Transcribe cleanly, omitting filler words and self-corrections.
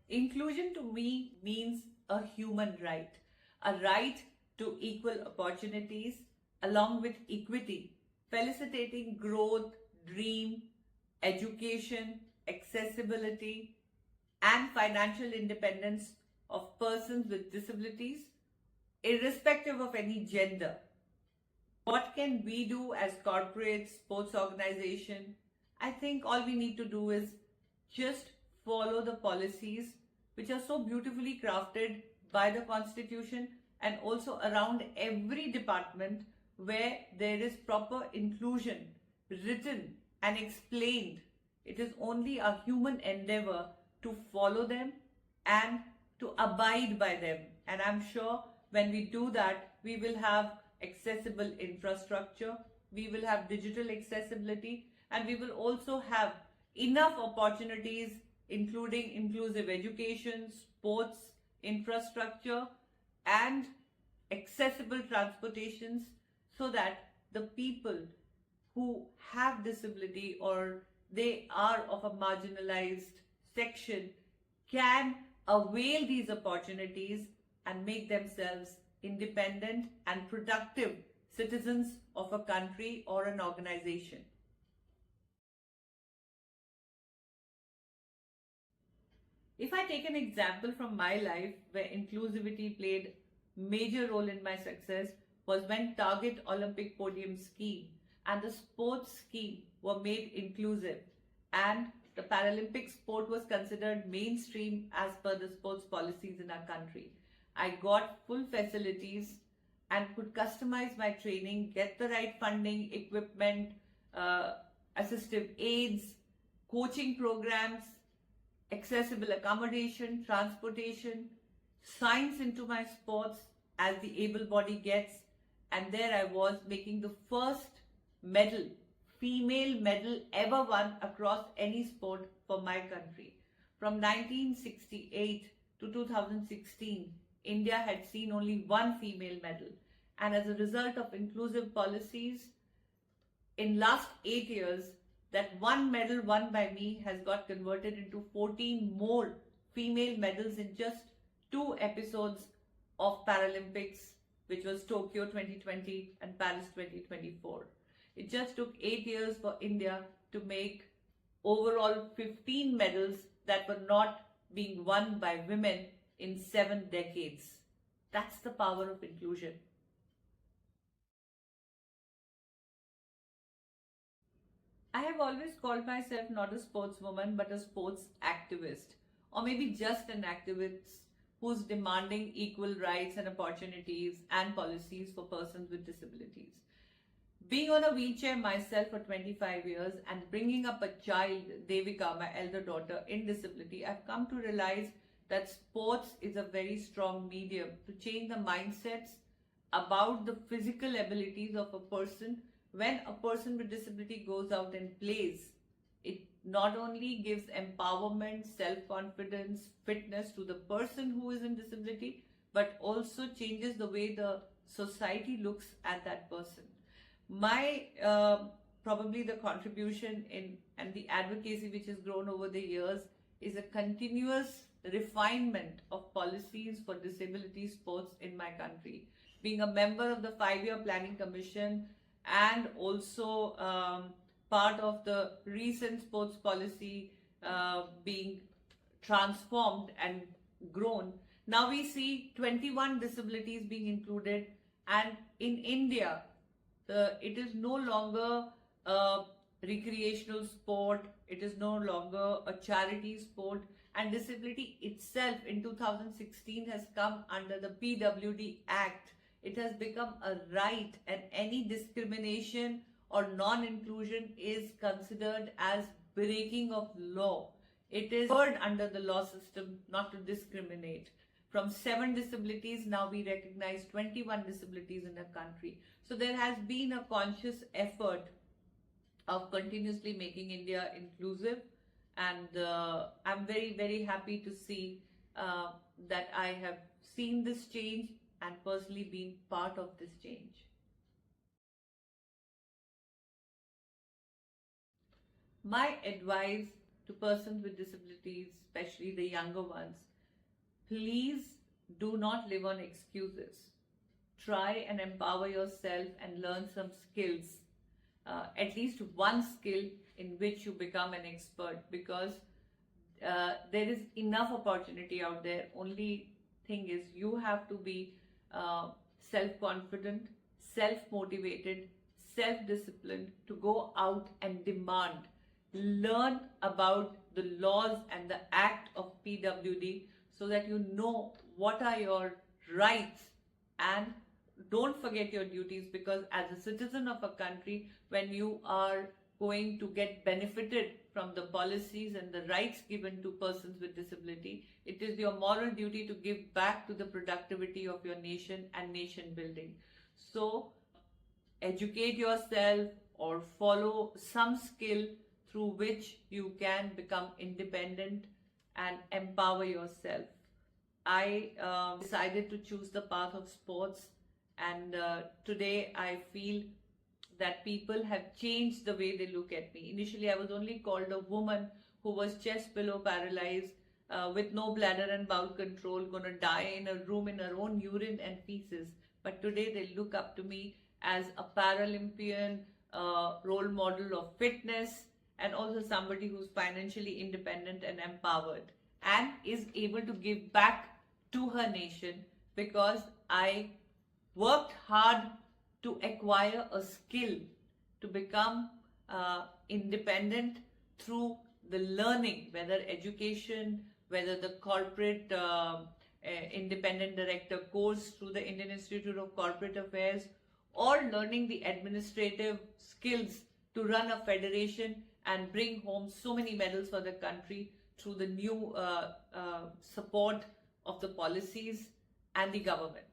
Inclusion to me means a human right, a right to equal opportunities along with equity, felicitating growth, dream, education, accessibility, and financial independence of persons with disabilities, irrespective of any gender. What can we do as corporate sports organization? I think all we need to do is just follow the policies which are so beautifully crafted by the constitution and also around every department where there is proper inclusion written and explained. It is only a human endeavor to follow them and to abide by them. And I'm sure when we do that, we will have accessible infrastructure, we will have digital accessibility, and we will also have enough opportunities, including inclusive education, sports, infrastructure, and accessible transportations, so that the people who have disability or they are of a marginalized section can avail these opportunities and make themselves independent and productive citizens of a country or an organization. If I take an example from my life where inclusivity played major role in my success was when Target Olympic Podium Scheme and the sports scheme were made inclusive, and the Paralympic sport was considered mainstream as per the sports policies in our country. I got full facilities and could customize my training, get the right funding, equipment, assistive aids, coaching programs, accessible accommodation, transportation, science into my sports as the able body gets. And there I was making the first medal, female medal ever won across any sport for my country. From 1968 to 2016, India had seen only one female medal. And as a result of inclusive policies, in last 8 years, that one medal won by me has got converted into 14 more female medals in just 2 episodes of Paralympics, which was Tokyo 2020 and Paris 2024. It just took 8 years for India to make overall 15 medals that were not being won by women in 7 decades. That's the power of inclusion. I have always called myself not a sportswoman but a sports activist, or maybe just an activist who's demanding equal rights and opportunities and policies for persons with disabilities. Being on a wheelchair myself for 25 years and bringing up a child, Devika, my elder daughter, in disability, I've come to realize that sports is a very strong medium to change the mindsets about the physical abilities of a person. When a person with disability goes out and plays, it not only gives empowerment, self-confidence, fitness to the person who is in disability, but also changes the way the society looks at that person. My probably the contribution in and the advocacy which has grown over the years is a continuous refinement of policies for disability sports in my country. Being a member of the 5-year planning commission and also part of the recent sports policy being transformed and grown. Now we see 21 disabilities being included, and in India, it is no longer a recreational sport, it is no longer a charity sport, and disability itself in 2016 has come under the PWD Act. It has become a right, and any discrimination or non-inclusion is considered as breaking of law. It is covered under the law system not to discriminate. From 7 disabilities, now we recognize 21 disabilities in the country. So there has been a conscious effort of continuously making India inclusive, and I'm very, very happy to see that I have seen this change and personally been part of this change. My advice to persons with disabilities, especially the younger ones, please do not live on excuses. Try and empower yourself and learn some skills, at least one skill in which you become an expert, because there is enough opportunity out there. Only thing is you have to be self-confident, self-motivated, self-disciplined to go out and demand. Learn about the laws and the act of PWD so that you know what are your rights, and don't forget your duties, because as a citizen of a country, when you are going to get benefited from the policies and the rights given to persons with disability, it is your moral duty to give back to the productivity of your nation and nation building. So educate yourself or follow some skill through which you can become independent and empower yourself. I decided to choose the path of sports, and today I feel that people have changed the way they look at me. Initially, I was only called a woman who was chest below paralyzed, with no bladder and bowel control, gonna die in a room in her own urine and feces. But today they look up to me as a Paralympian, role model of fitness, and also somebody who's financially independent and empowered and is able to give back to her nation, because I worked hard to acquire a skill to become independent through the learning, whether education, whether the corporate independent director course through the Indian Institute of Corporate Affairs, or learning the administrative skills to run a federation and bring home so many medals for the country through the new support of the policies and the government.